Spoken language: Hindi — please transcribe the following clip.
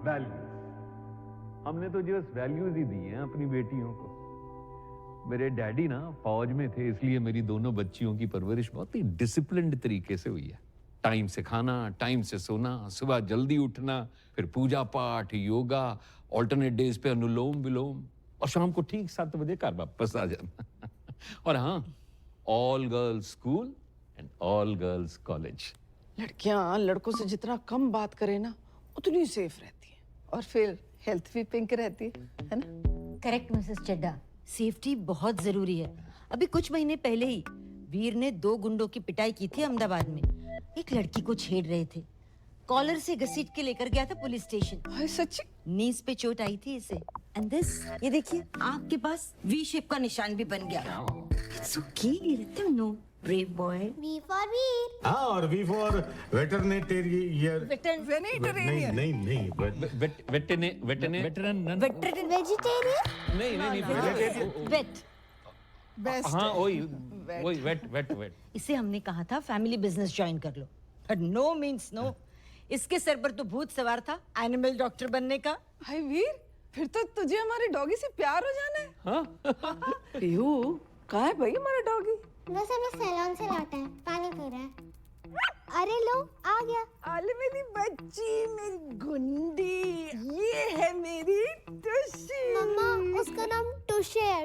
वैल्यूज, हमने तो बस वैल्यूज ही दी हैं अपनी बेटियों को। मेरे डैडी ना फौज में थे, इसलिए मेरी दोनों बच्चियों की परवरिश बहुत ही डिसिप्लिन्ड तरीके से हुई है। टाइम से खाना, टाइम से सोना, सुबह जल्दी उठना, फिर पूजा पाठ, योगा, ऑल्टरनेट डेज पे अनुलोम विलोम, और शाम को ठीक 7 बजे घर वापस आ जाना। और हाँ, all girls school and all girls college. लड़कियां लड़कों से जितना कम बात करे ना उतनी सेफ रहती है, और फिर हेल्थ भी पिंक रहती है ना? करेक्ट मिसेस चड्डा, सेफ्टी बहुत जरूरी है। अभी कुछ महीने पहले ही वीर ने 2 गुंडों की पिटाई की थी अहमदाबाद में। एक लड़की को छेड़ रहे थे, कॉलर से घसीट के लेकर गया था पुलिस स्टेशन। हाय सच्ची? नीज पे चोट आई थी इसे। एंड दिस, ये देखिए आंख के पास वी शेप का निशान भी बन गया। It's okay, let them know, brave boy. V for Veer. हाँ, और V for वेटरनेटेरियर। वेनेटेरियन। नहीं वेटरन वेजिटेरियन। नहीं वेट। बेस्ट। हाँ वही वेट। इसे हमने कहा था फैमिली बिजनेस ज्वाइन कर लो, बट नो मींस नो। इसके सर पर तो भूत सवार था एनिमल डॉक्टर बनने का। हाय वीर, फिर तो तुझे हमारे डॉगी से प्यार हो जाना है। हाँ पीहू, कहाँ है भाई हमारा डॉगी? बस अभी सैलून से लौटा है, पानी